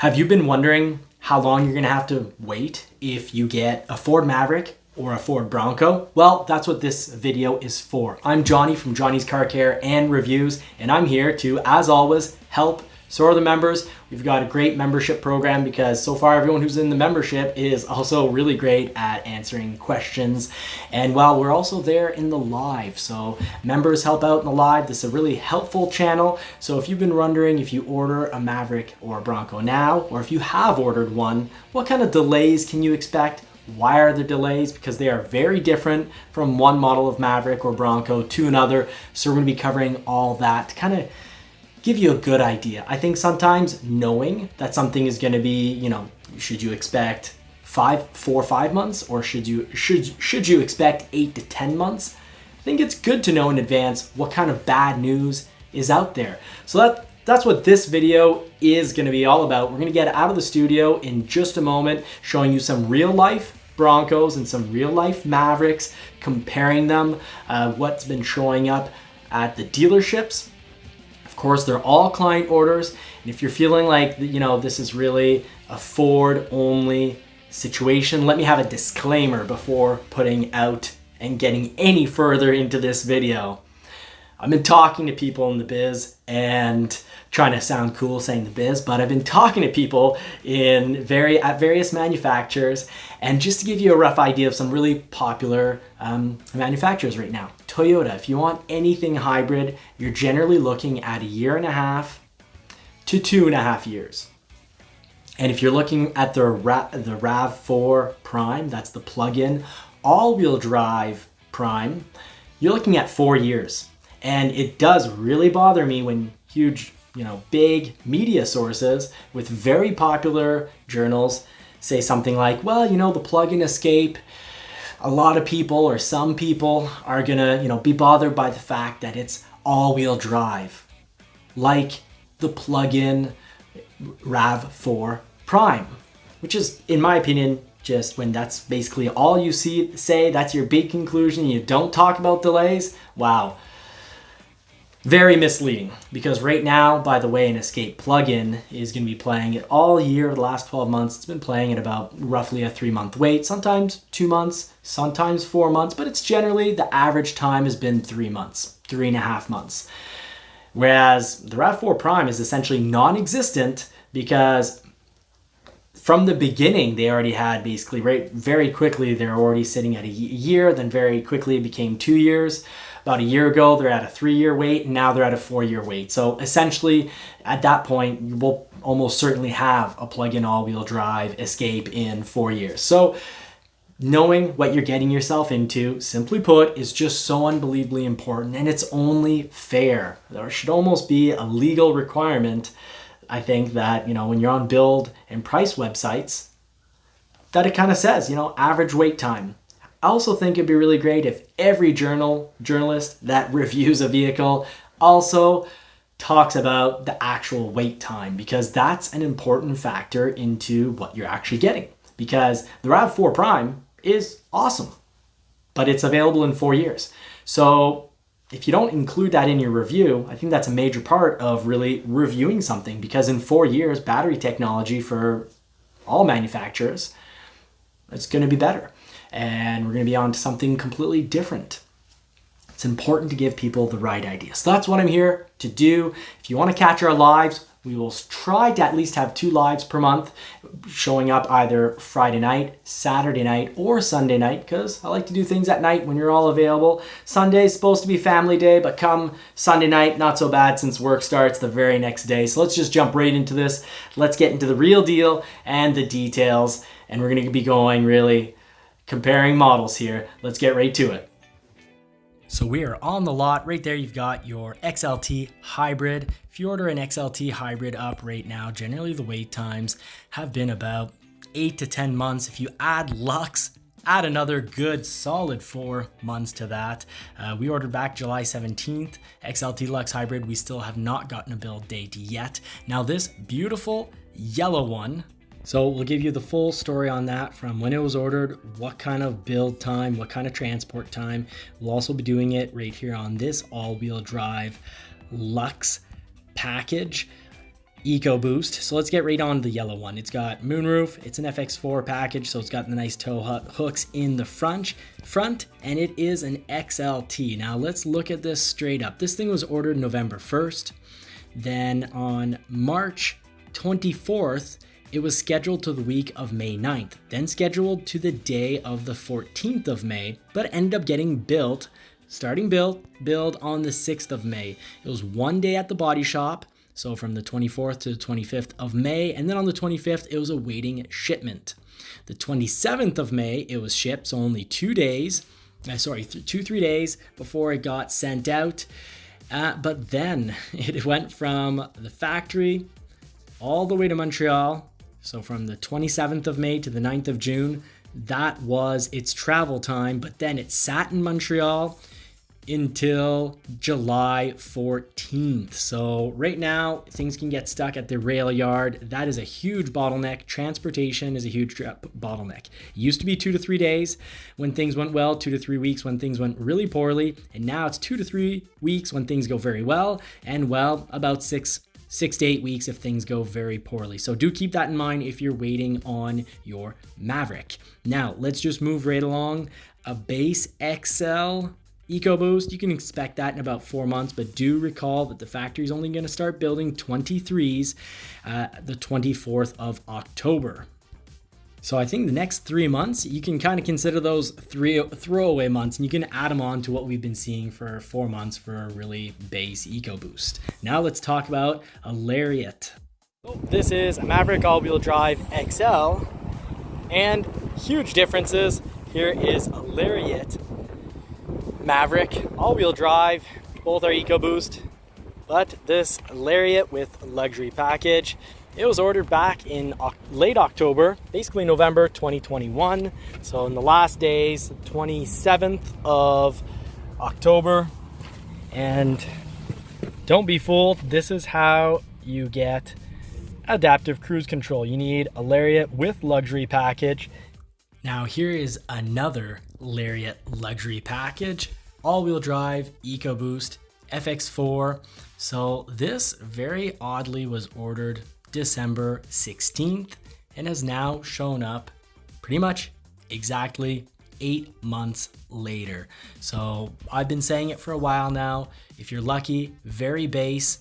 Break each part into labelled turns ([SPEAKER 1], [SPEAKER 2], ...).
[SPEAKER 1] Have you been wondering how long you're gonna have to wait if you get a Ford Maverick or a Ford Bronco? Well, that's what this video is for. I'm Johnny from Johnny's Car Care and Reviews, and I'm here to, as always, help. So are the members. We've got a great membership program because so far everyone who's in the membership is also really great at answering questions. And while we're also there in the live, so members help out in the live. This is a really helpful channel. So if you've been wondering if you order a Maverick or a Bronco now, or if you have ordered one, what kind of delays can you expect? Why are there delays? Because they are very different from one model of Maverick or Bronco to another. So we're gonna be covering all that to kind of give you a good idea. I think sometimes knowing that something is going to be, should you expect 4 or 5 months, or should you expect 8 to 10 months? I think it's good to know in advance what kind of bad news is out there. So that's what this video is going to be all about. We're going to get out of the studio in just a moment, showing you some real life Broncos and some real life Mavericks, comparing them, what's been showing up at the dealerships. Of course, they're all client orders, and if you're feeling like this is really a Ford only situation, let me have a disclaimer before putting out and getting any further into this video. I've been talking to people in the biz and trying to sound cool saying the biz, but I've been talking to people at various manufacturers, and just to give you a rough idea of some really popular manufacturers right now. Toyota, if you want anything hybrid, you're generally looking at 1.5 to 2.5 years. And if you're looking at the RAV4 Prime, that's the plug-in all-wheel drive Prime, you're looking at 4 years. And it does really bother me when huge, big media sources with very popular journals say something like, well, the plug-in Escape, a lot of people or some people are gonna, be bothered by the fact that it's all-wheel drive, like the plug-in RAV4 Prime, which is, in my opinion, just when that's basically all you say, that's your big conclusion, you don't talk about delays. Wow. Very misleading, because right now, by the way, an Escape plug-in is going to be playing it all year, the last 12 months. It's been playing at about roughly a 3-month wait, sometimes 2 months, sometimes 4 months, but it's generally the average time has been 3 months, 3.5 months. Whereas the RAV4 Prime is essentially non-existent because from the beginning, they already had basically, very quickly, they're already sitting at a year, then very quickly it became 2 years. About a year ago, they're at a 3-year wait, and now they're at a 4-year wait. So essentially, at that point, you will almost certainly have a plug-in all-wheel drive Escape in 4 years. So knowing what you're getting yourself into, simply put, is just so unbelievably important, and it's only fair. There should almost be a legal requirement, I think, that, when you're on build and price websites, that it kind of says, average wait time. I also think it'd be really great if every journalist that reviews a vehicle also talks about the actual wait time, because that's an important factor into what you're actually getting. Because the RAV4 Prime is awesome, but it's available in 4 years. So if you don't include that in your review, I think that's a major part of really reviewing something, because in 4 years, battery technology for all manufacturers, it's going to be better. And we're going to be on to something completely different. It's important to give people the right idea. So that's what I'm here to do. If you want to catch our lives, we will try to at least have 2 lives per month, showing up either Friday night, Saturday night, or Sunday night, because I like to do things at night when you're all available. Sunday's supposed to be family day, but come Sunday night, not so bad since work starts the very next day. So let's just jump right into this. Let's get into the real deal and the details, and we're going to be going really comparing models here. Let's get right to it. So we are on the lot. Right there you've got your XLT hybrid. If you order an XLT hybrid up right now, generally the wait times have been about 8 to 10 months. If you add Lux, add another good solid 4 months to that. We ordered back July 17th. XLT Lux hybrid, we still have not gotten a build date yet. Now this beautiful yellow one, so we'll give you the full story on that, from when it was ordered, what kind of build time, what kind of transport time. We'll also be doing it right here on this all-wheel drive Lux package. EcoBoost. So let's get right on the yellow one. It's got moonroof. It's an FX4 package, so it's got the nice tow hooks in the front, and it is an XLT. Now let's look at this straight up. This thing was ordered November 1st. Then on March 24th, it was scheduled to the week of May 9th, then scheduled to the day of the 14th of May, but ended up getting build on the 6th of May. It was one day at the body shop, so from the 24th to the 25th of May, and then on the 25th, it was awaiting shipment. The 27th of May, it was shipped, so only 3 days before it got sent out. But then it went from the factory all the way to Montreal. So from the 27th of May to the 9th of June, that was its travel time, but then it sat in Montreal until July 14th. So right now, things can get stuck at the rail yard. That is a huge bottleneck. Transportation is a huge bottleneck. It used to be 2 to 3 days when things went well, 2 to 3 weeks when things went really poorly, and now it's 2 to 3 weeks when things go very well, and about 6 to 8 weeks if things go very poorly. So do keep that in mind if you're waiting on your Maverick. Now, let's just move right along. A base XL EcoBoost, you can expect that in about 4 months, but do recall that the factory is only going to start building 23s the 24th of October. So I think the next 3 months, you can kind of consider those throwaway months, and you can add them on to what we've been seeing for 4 months for a really base EcoBoost. Now let's talk about a Lariat. So this is a Maverick all-wheel drive XL, and huge differences. Here is a Lariat Maverick all-wheel drive. Both are EcoBoost, but this Lariat with luxury package, it was ordered back in late October, basically November 2021. So in the last days, 27th of October. And don't be fooled, this is how you get adaptive cruise control. You need a Lariat with luxury package. Now here is another Lariat luxury package, all-wheel drive, EcoBoost, FX4. So this very oddly was ordered December 16th and has now shown up pretty much exactly 8 months later. So I've been saying it for a while now. If you're lucky, very base,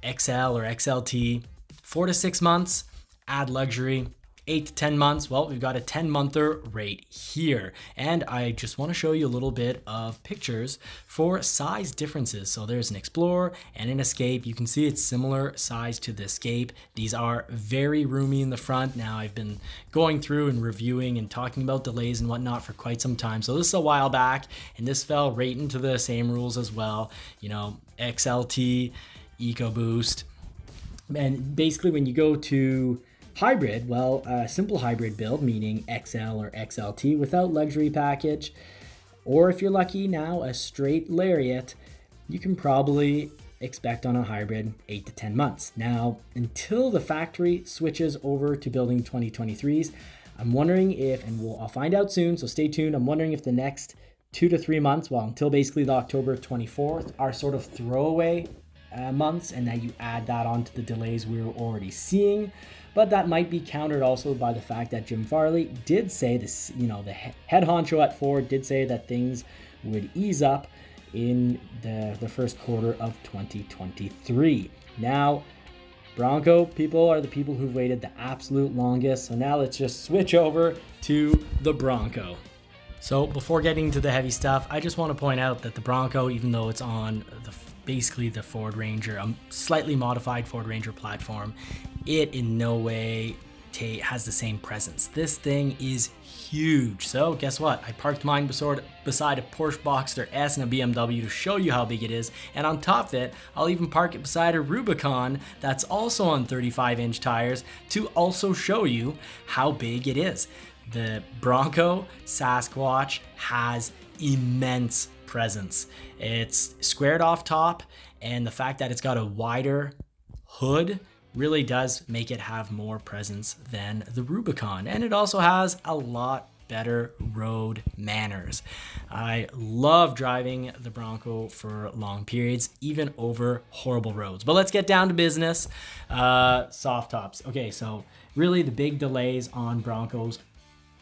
[SPEAKER 1] XL or XLT, 4 to 6 months, add luxury, 8 to 10 months, well, we've got a 10-monther right here. And I just want to show you a little bit of pictures for size differences. So there's an Explorer and an Escape. You can see it's similar size to the Escape. These are very roomy in the front. Now I've been going through and reviewing and talking about delays and whatnot for quite some time. So this is a while back, and this fell right into the same rules as well. You know, XLT, EcoBoost. And basically when you go to hybrid, well, a simple hybrid build, meaning XL or XLT without luxury package, or if you're lucky now, a straight Lariat, you can probably expect on a hybrid 8 to 10 months. Now, until the factory switches over to building 2023s, I'm wondering if, and I'll find out soon, so stay tuned, I'm wondering if the next 2 to 3 months, well, until basically the October 24th, are sort of throwaway months, and that you add that on to the delays we were already seeing. But that might be countered also by the fact that Jim Farley did say this, you know, the head honcho at Ford did say that things would ease up in the first quarter of 2023. Now, Bronco people are the people who've waited the absolute longest. So now let's just switch over to the Bronco. So before getting to the heavy stuff, I just want to point out that the Bronco, even though it's on basically the Ford Ranger, a slightly modified Ford Ranger platform, it in no way has the same presence. This thing is huge. So guess what? I parked mine beside a Porsche Boxster S and a BMW to show you how big it is. And on top of it, I'll even park it beside a Rubicon that's also on 35-inch tires to also show you how big it is. The Bronco Sasquatch has immense presence. It's squared off top, and the fact that it's got a wider hood really does make it have more presence than the Rubicon. And it also has a lot better road manners. I love driving the Bronco for long periods, even over horrible roads. But let's get down to business. Soft tops. Okay, so really the big delays on Broncos,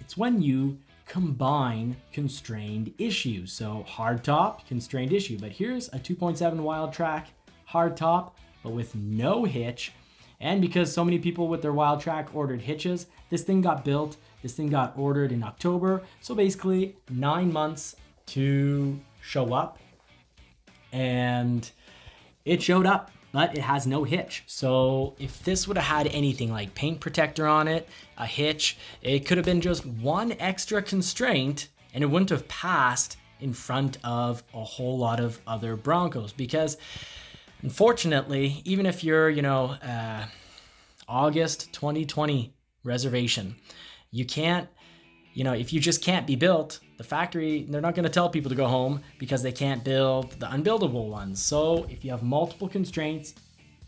[SPEAKER 1] it's when you combine constrained issues. So hard top, constrained issue. But here's a 2.7 wild track hard top, but with no hitch. And because so many people with their wild track ordered hitches, this thing got built. This thing got ordered in October. So basically 9 months to show up. And it showed up, but it has no hitch. So if this would have had anything like paint protector on it, a hitch, it could have been just one extra constraint and it wouldn't have passed in front of a whole lot of other Broncos. Because unfortunately, even if you're, August 2020 reservation, you can't, if you just can't be built, the factory, they're not going to tell people to go home because they can't build the unbuildable ones. So if you have multiple constraints,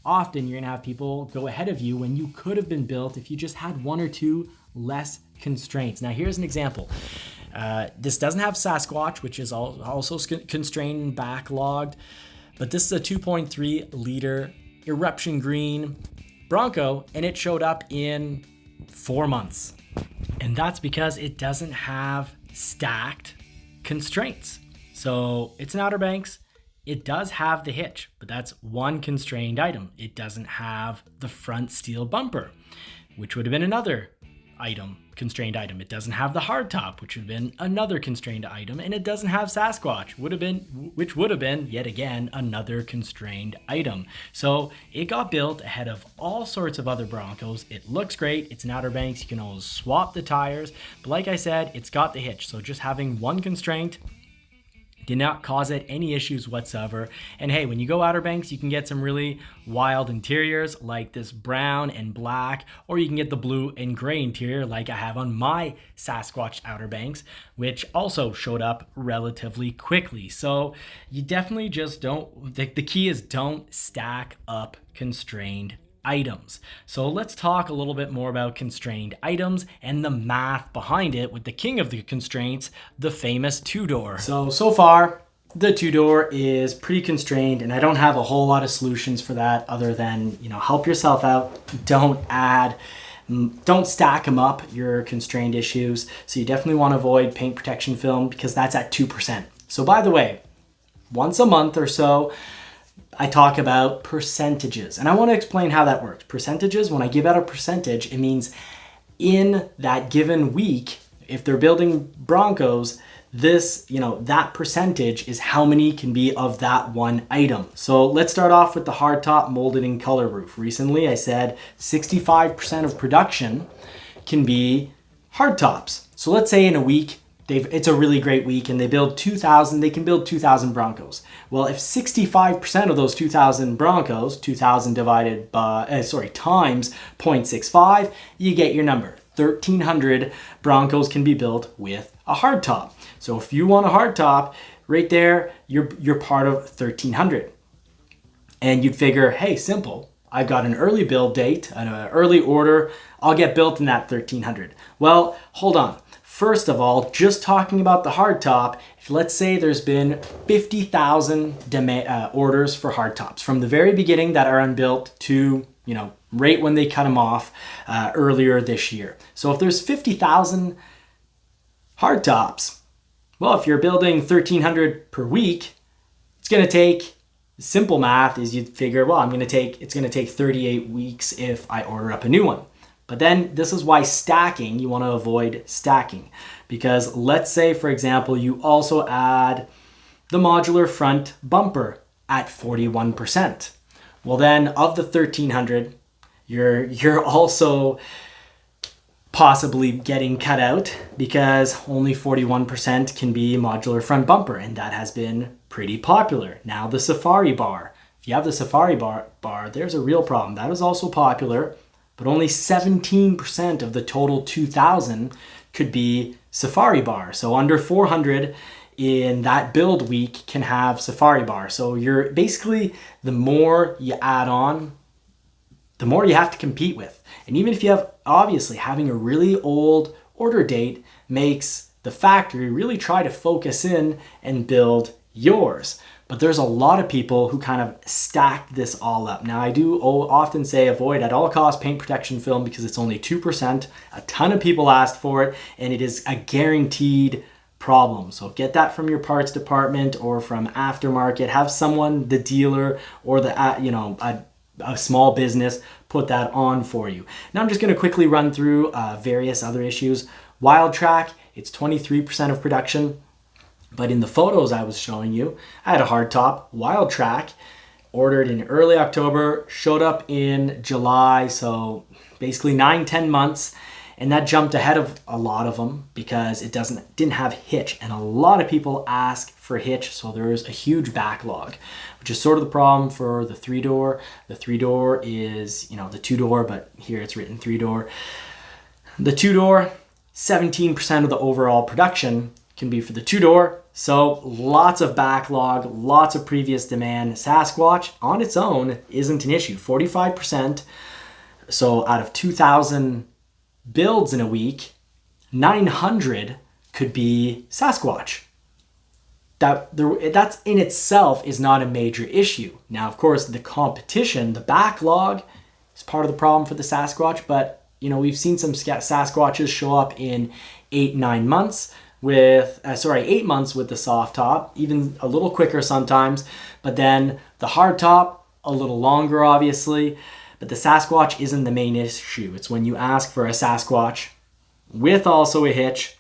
[SPEAKER 1] often you're going to have people go ahead of you when you could have been built if you just had one or two less constraints. Now, here's an example. This doesn't have Sasquatch, which is also constrained and backlogged, but this is a 2.3 liter eruption green Bronco, and it showed up in 4 months. And that's because it doesn't have stacked constraints. So it's an Outer Banks. It does have the hitch, but that's one constrained item. It doesn't have the front steel bumper, which would have been another constrained item. It doesn't have the hardtop, which would have been another constrained item, and it doesn't have Sasquatch, which would have been yet again another constrained item. So it got built ahead of all sorts of other Broncos. It looks great. It's an Outer Banks. You can always swap the tires, but like I said, it's got the hitch. So just having one constraint did not cause it any issues whatsoever. And hey, when you go Outer Banks, you can get some really wild interiors like this brown and black, or you can get the blue and gray interior like I have on my Sasquatch Outer Banks, which also showed up relatively quickly. So you definitely just don't, the key is don't stack up constrained items. So let's talk a little bit more about constrained items and the math behind it with the king of the constraints, the famous two-door. So far, the two-door is pretty constrained, and I don't have a whole lot of solutions for that other than, help yourself out. Don't stack them up, your constrained issues. So you definitely want to avoid paint protection film because that's at 2%. So by the way, once a month or so, I talk about percentages, and I want to explain how that works. Percentages, when I give out a percentage, it means in that given week, if they're building Broncos, this, that percentage is how many can be of that one item. So let's start off with the hardtop molded in color roof. Recently, I said 65% of production can be hardtops. So let's say in a week, it's a really great week and they build 2,000, they can build 2,000 Broncos. Well, if 65% of those 2,000 Broncos, 2,000 divided by, times 0.65, you get your number. 1,300 Broncos can be built with a hardtop. So if you want a hardtop, right there, you're part of 1,300. And you'd figure, hey, simple. I've got an early build date, an early order. I'll get built in that 1,300. Well, hold on. First of all, just talking about the hardtop, if let's say there's been 50,000 orders for hardtops from the very beginning that are unbuilt to, right when they cut them off earlier this year. So if there's 50,000 hardtops, well, if you're building 1,300 per week, it's going to take, simple math is you'd figure, well, it's going to take 38 weeks if I order up a new one. But then this is why stacking, you want to avoid stacking. Because let's say, for example, you also add the modular front bumper at 41%. Well then, of the 1,300, you're also possibly getting cut out because only 41% can be modular front bumper, and that has been pretty popular. Now the Safari bar. If you have the Safari bar, there's a real problem. That is also popular, but only 17% of the total 2,000 could be Safari bar. So under 400 in that build week can have Safari bar. So you're basically, the more you add on, the more you have to compete with. And even if you have, obviously, having a really old order date makes the factory really try to focus in and build yours. But there's a lot of people who kind of stack this all up. Now, I do often say avoid at all costs paint protection film because it's only 2%. A ton of people asked for it, and it is a guaranteed problem. So get that from your parts department or from aftermarket. Have someone, the dealer or the a small business, put that on for you. Now I'm just going to quickly run through various other issues. Wild Track, it's 23% of production. But in the photos I was showing you, I had a hardtop Wild Track ordered in early October, showed up in July, so basically 9-10 months, and that jumped ahead of a lot of them because it didn't have hitch, and a lot of people ask for hitch, so there's a huge backlog, which is sort of the problem for the 3-door. The 3-door is, the 2-door, but here it's written 3-door. The 2-door, 17% of the overall production can be for the 2-door. So lots of backlog, lots of previous demand. Sasquatch on its own isn't an issue. 45%. So out of 2,000 builds in a week, 900 could be Sasquatch. That's in itself is not a major issue. Now, of course, the competition, the backlog is part of the problem for the Sasquatch, but we've seen some Sasquatches show up in 8-9 months. With 8 months with the soft top, even a little quicker sometimes, but then the hard top a little longer, obviously. But the Sasquatch isn't the main issue. It's when you ask for a Sasquatch with also a hitch,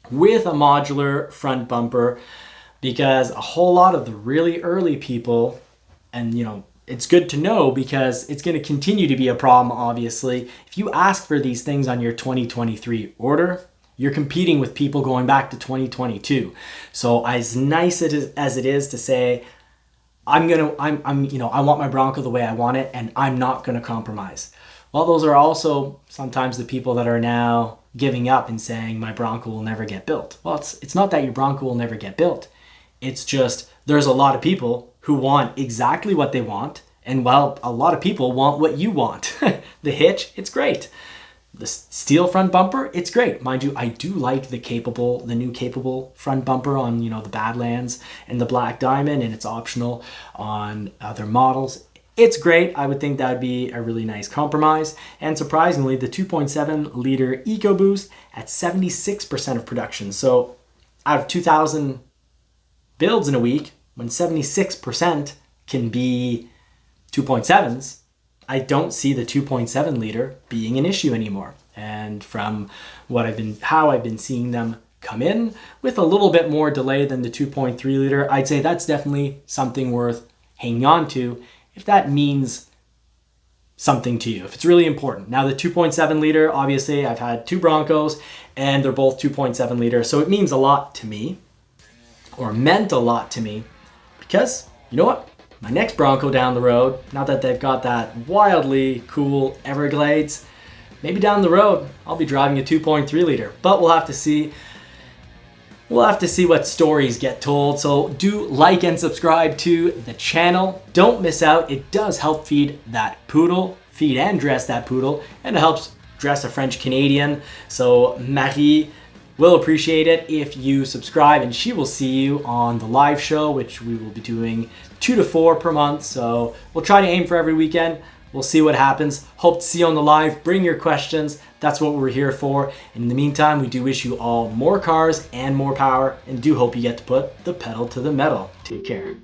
[SPEAKER 1] with a modular front bumper, because a whole lot of the really early people, and it's good to know because it's going to continue to be a problem, obviously. If you ask for these things on your 2023 order, you're competing with people going back to 2022. So as nice as it is to say, I want my Bronco the way I want it, and I'm not going to compromise. Well, those are also sometimes the people that are now giving up and saying my Bronco will never get built. Well, it's not that your Bronco will never get built. It's just there's a lot of people who want exactly what they want, and well, a lot of people want what you want. The hitch, it's great. The steel front bumper, it's great. Mind you, I do like the new capable front bumper on, the Badlands and the Black Diamond, and it's optional on other models. It's great. I would think that would be a really nice compromise. And surprisingly, the 2.7 liter EcoBoost at 76% of production. So out of 2,000 builds in a week, when 76% can be 2.7s, I don't see the 2.7 liter being an issue anymore. And from how I've been seeing them come in with a little bit more delay than the 2.3 liter, I'd say that's definitely something worth hanging on to if that means something to you, if it's really important. Now the 2.7 liter, obviously I've had 2 Broncos and they're both 2.7 liter. So it means a lot to me, or meant a lot to me, because you know what? My next Bronco down the road, not that they've got that wildly cool Everglades, maybe down the road I'll be driving a 2.3 liter, but we'll have to see. We'll have to see what stories get told. So do like and subscribe to the channel. Don't miss out. It does help feed that poodle, feed and dress that poodle, and it helps dress a French Canadian. So Marie will appreciate it if you subscribe, and she will see you on the live show, which we will be doing 2 to 4 per month. So we'll try to aim for every weekend. We'll see what happens. Hope to see you on the live. Bring your questions. That's what we're here for. And in the meantime, we do wish you all more cars and more power, and do hope you get to put the pedal to the metal. Take care.